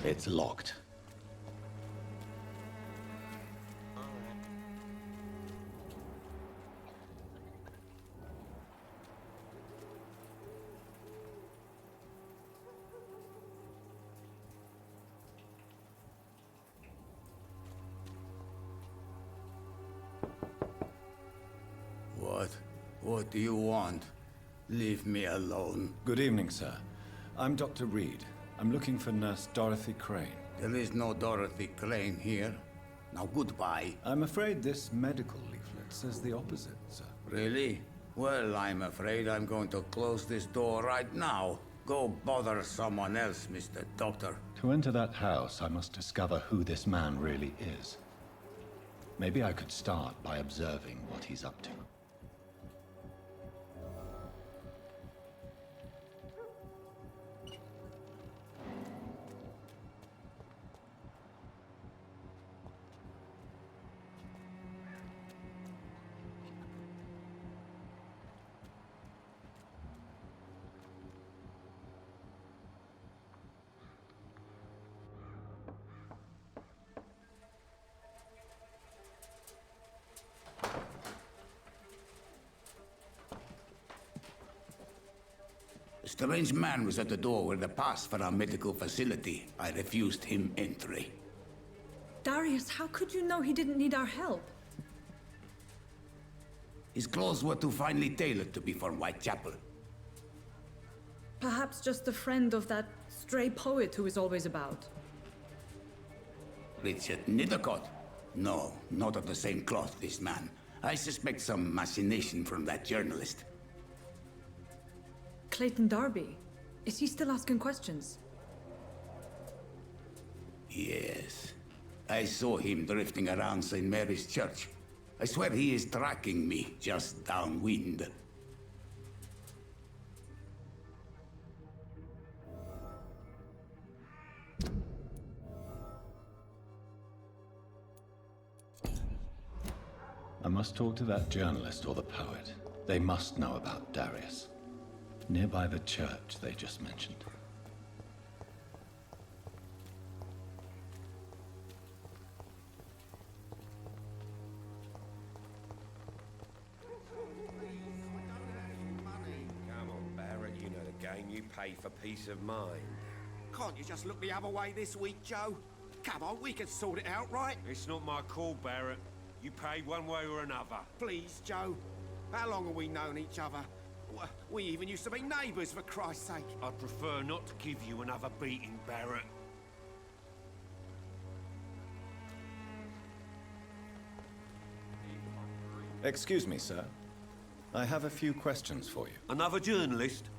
It's locked. What do you want? Leave me alone. Good evening, sir. I'm Dr. Reed. I'm looking for Nurse Dorothy Crane. There is no Dorothy Crane here. Now goodbye. I'm afraid this medical leaflet says the opposite, sir. Really? Well, I'm afraid I'm going to close this door right now. Go bother someone else, Mr. Doctor. To enter that house, I must discover who this man really is. Maybe I could start by observing what he's up to. A strange man was at the door with a pass for our medical facility. I refused him entry. Darius, how could you know he didn't need our help? His clothes were too finely tailored to be for Whitechapel. Perhaps just a friend of that stray poet who is always about. Richard Nithercott? No, not of the same cloth, this man. I suspect some machination from that journalist. Clayton Darby. Is he still asking questions? Yes. I saw him drifting around St. Mary's Church. I swear he is tracking me just downwind. I must talk to that journalist or the poet. They must know about Darius. Nearby the church they just mentioned. Come on, Barrett, you know the game. You pay for peace of mind. Can't you just look the other way this week, Joe? Come on, we can sort it out, right? It's not my call, Barrett. You pay one way or another. Please, Joe. How long have we known each other? We even used to be neighbours, for Christ's sake. I'd prefer not to give you another beating, Barrett. Excuse me, sir. I have a few questions for you. Another journalist?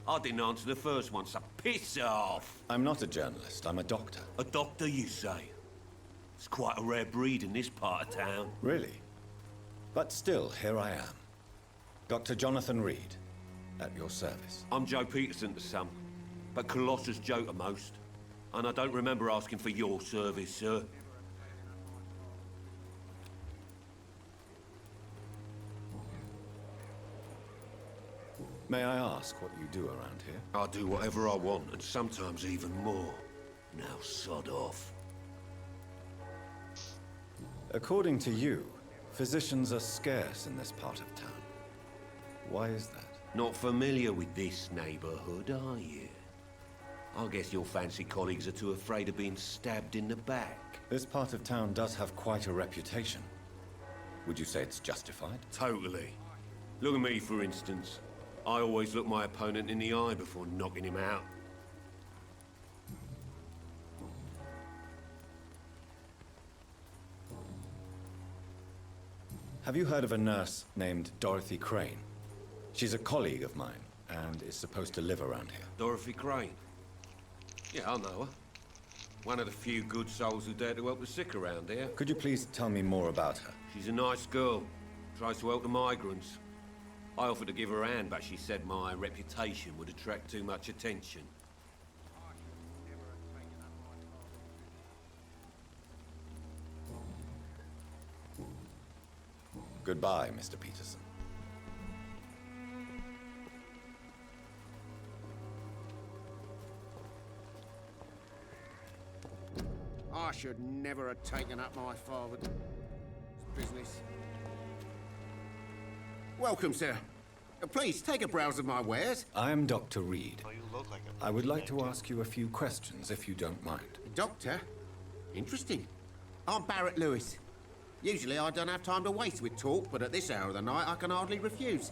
I didn't answer the first one, so piss off! I'm not a journalist, I'm a doctor. A doctor, you say? It's quite a rare breed in this part of town. Really? But still, here I am. Dr. Jonathan Reed, at your service. I'm Joe Peterson to some, but Colossus Joe to most. And I don't remember asking for your service, sir. May I ask what you do around here? I do whatever I want, and sometimes even more. Now sod off. According to you, physicians are scarce in this part of town. Why is that? Not familiar with this neighborhood, are you? I guess your fancy colleagues are too afraid of being stabbed in the back. This part of town does have quite a reputation. Would you say it's justified? Totally. Look at me, for instance. I always look my opponent in the eye before knocking him out. Have you heard of a nurse named Dorothy Crane? She's a colleague of mine, and is supposed to live around here. Dorothy Crane? Yeah, I know her. One of the few good souls who dare to help the sick around here. Could you please tell me more about her? She's a nice girl. Tries to help the migrants. I offered to give her a hand, but she said my reputation would attract too much attention. Goodbye, Mr. Peterson. should never have taken up my father's business. Welcome, sir. Please, take a browse of my wares. I am Dr. Reed. Oh, you look like a I would like to ask you a few questions, if you don't mind. Doctor? Interesting. I'm Barrett Lewis. Usually I don't have time to waste with talk, but at this hour of the night I can hardly refuse.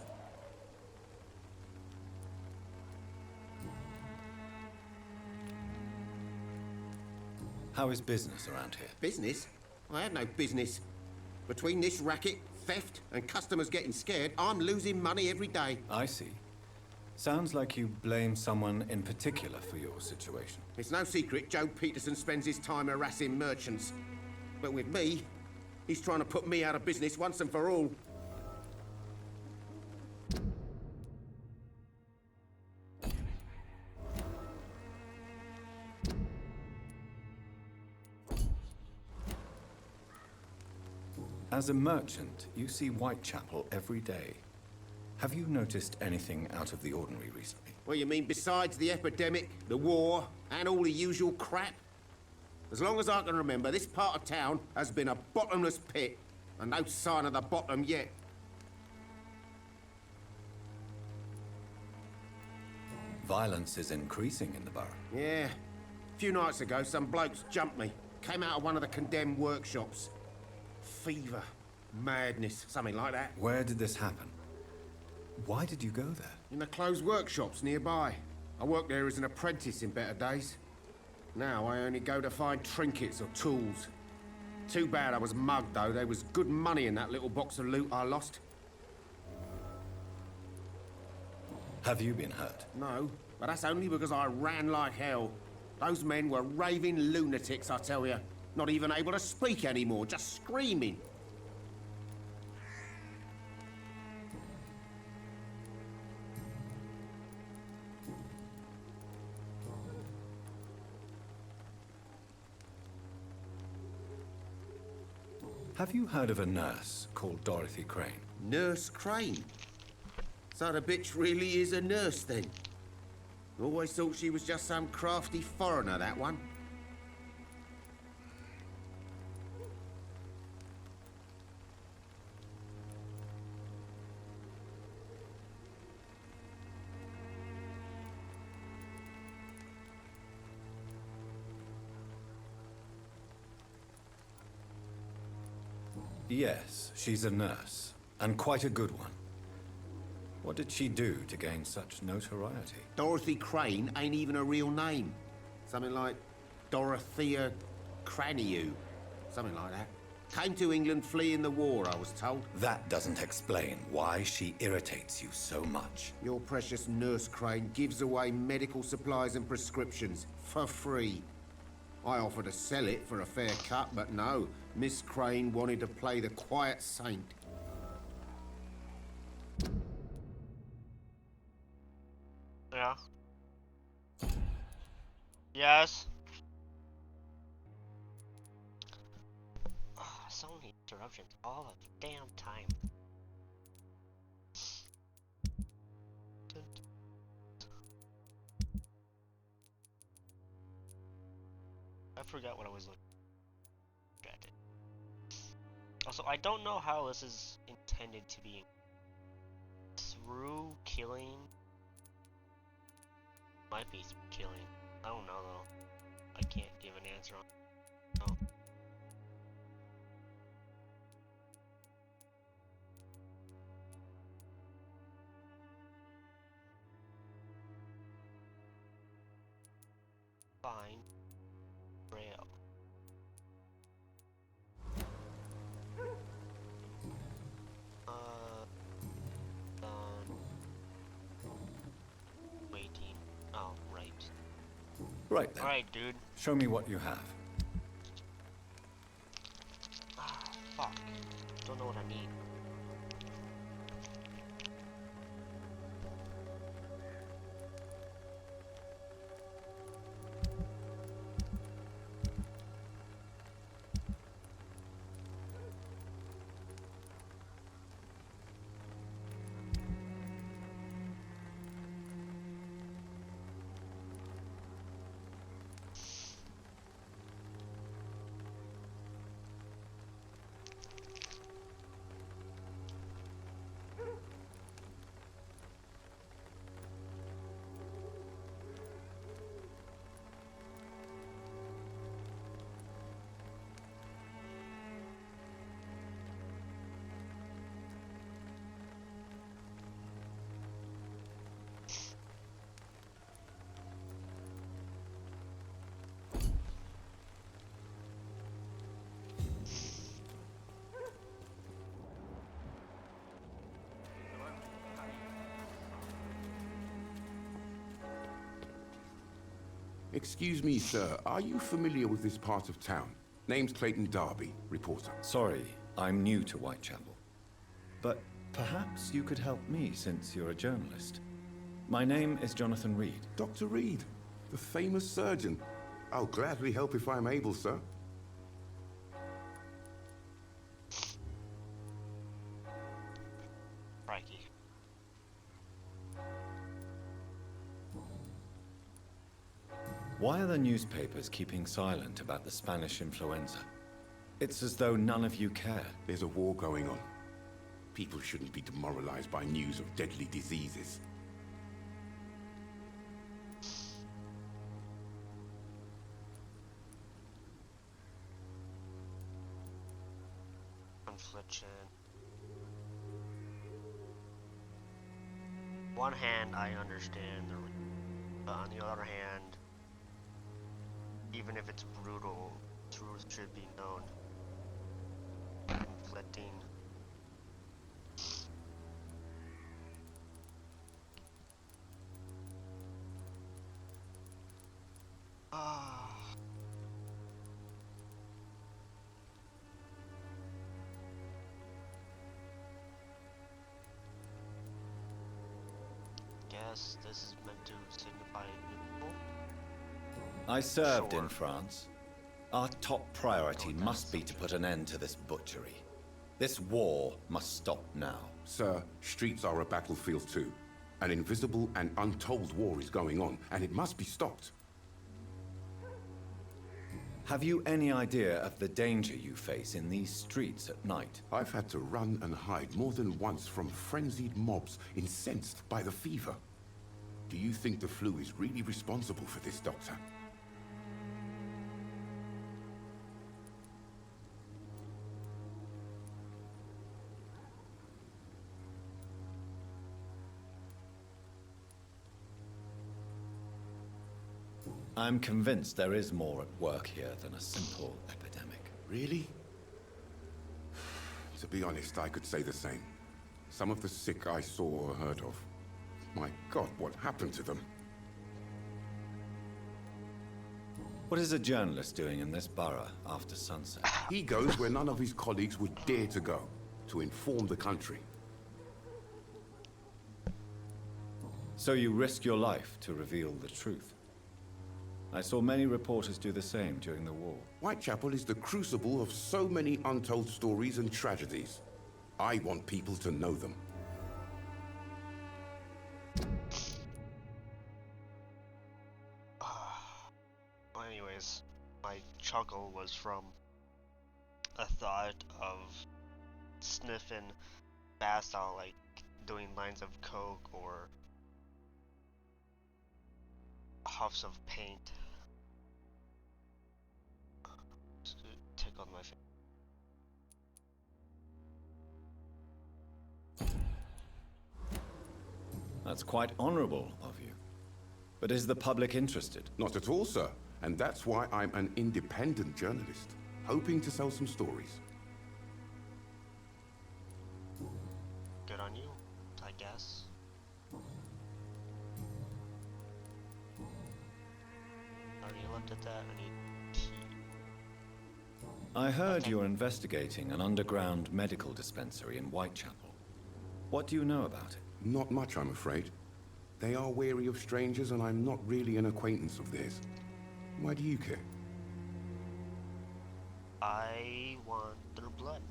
How is business around here? Business? I have no business. Between this racket, theft, and customers getting scared, I'm losing money every day. I see. Sounds like you blame someone in particular for your situation. It's no secret Joe Peterson spends his time harassing merchants. But with me, he's trying to put me out of business once and for all. As a merchant, you see Whitechapel every day. Have you noticed anything out of the ordinary recently? What you mean besides the epidemic, the war, and all the usual crap? As long as I can remember, this part of town has been a bottomless pit, and no sign of the bottom yet. Violence is increasing in the borough. Yeah. A few nights ago, some blokes jumped me. Came out of one of the condemned workshops. Fever, madness, something like that. Where did this happen? Why did you go there? In the closed workshops nearby. I worked there as an apprentice in better days. Now I only go to find trinkets or tools. Too bad I was mugged, though. There was good money in that little box of loot I lost. Have you been hurt? No, but that's only because I ran like hell. Those men were raving lunatics, I tell you. Not even able to speak anymore, just screaming. Have you heard of a nurse called Dorothy Crane? Nurse Crane? So the bitch really is a nurse, then? Always thought she was just some crafty foreigner, that one. Yes, she's a nurse, and quite a good one. What did she do to gain such notoriety? Dorothy Crane ain't even a real name. Something like Dorothea Craniu. Something like that. Came to England fleeing the war, I was told. That doesn't explain why she irritates you so much. Your precious Nurse Crane gives away medical supplies and prescriptions for free. I offered to sell it for a fair cut, but no. Miss Crane wanted to play the quiet saint. Yeah. Yes. Oh, so many interruptions all the damn time. I forgot what I was looking at. Also, I don't know how this is intended to be. Through killing. Might be through killing. I don't know though. I can't give an answer on. No. Fine. Rail. Waiting. Oh, right. Right then. Alright, dude. Show me what you have. Ah, fuck. Don't know what I need. Excuse me, sir. Are you familiar with this part of town? Name's Clayton Darby, reporter. Sorry, I'm new to Whitechapel. But perhaps you could help me since you're a journalist. My name is Jonathan Reed. Dr. Reed, the famous surgeon. I'll gladly help if I'm able, sir. Crikey. Why are the newspapers keeping silent about the Spanish influenza? It's as though none of you care. There's a war going on. People shouldn't be demoralized by news of deadly diseases. Confliction. One hand, I understand the but on the other hand, even if it's brutal, truth should be known. Conflicting. Guess this is meant to signify neutral. I served Sure. in France. Our top priority must be to put an end to this butchery. This war must stop now. Sir, streets are a battlefield too. An invisible and untold war is going on, and it must be stopped. Have you any idea of the danger you face in these streets at night? I've had to run and hide more than once from frenzied mobs incensed by the fever. Do you think the flu is really responsible for this, Doctor? I'm convinced there is more at work here than a simple epidemic. Really? To be honest, I could say the same. Some of the sick I saw or heard of. My God, what happened to them? What is a journalist doing in this borough after sunset? He goes where none of his colleagues would dare to go, to inform the country. So you risk your life to reveal the truth. I saw many reporters do the same during the war. Whitechapel is the crucible of so many untold stories and tragedies. I want people to know them. Well, anyways, my chuckle was from a thought of sniffing fast out, like doing lines of coke or huffs of paint. Just tickled my face. That's quite honorable of you. But is the public interested? Not at all, sir. And that's why I'm an independent journalist, hoping to sell some stories. Good on you, I guess. Already looked at that. I need tea. I heard you're investigating an underground medical dispensary in Whitechapel. What do you know about it? Not much, I'm afraid. They are wary of strangers, and I'm not really an acquaintance of theirs. Why do you care? I want their blood.